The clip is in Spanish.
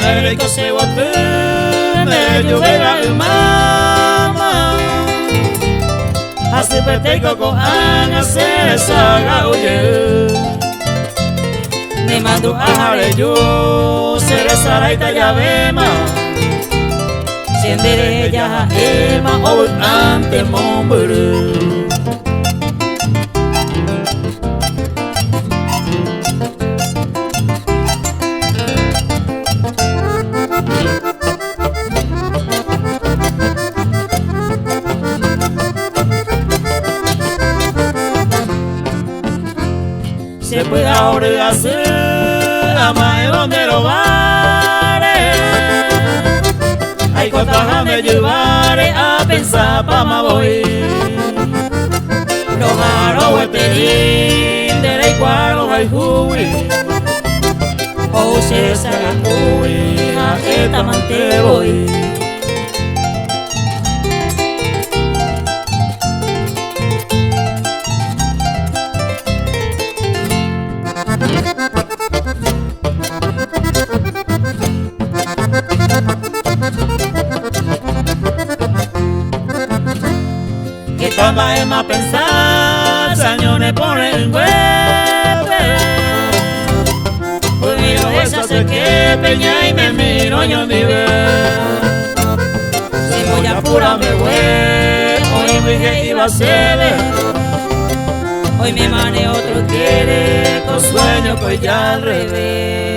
Ere ko se watu me lluvera mama Hace perte koko anga se saga uye Ni mandu ahare yo Sere saraita ya vema Siendere ya ema Obut ante momburu Se puede ahora hacer ama en donde lo vale. Hay cosas a me llevar a pensar pa' ma voy. Los aros eterín de la igual hay hui. O se saga hui a esta mante voy. Que tamba es más pensar, sañones ponen huepe. Pues miro esa se que peña y me miro yo ni ver. Si voy a pura me voy, hoy me dije iba a ser. Hoy me mane otro quiere, con sueño pues ya al revés.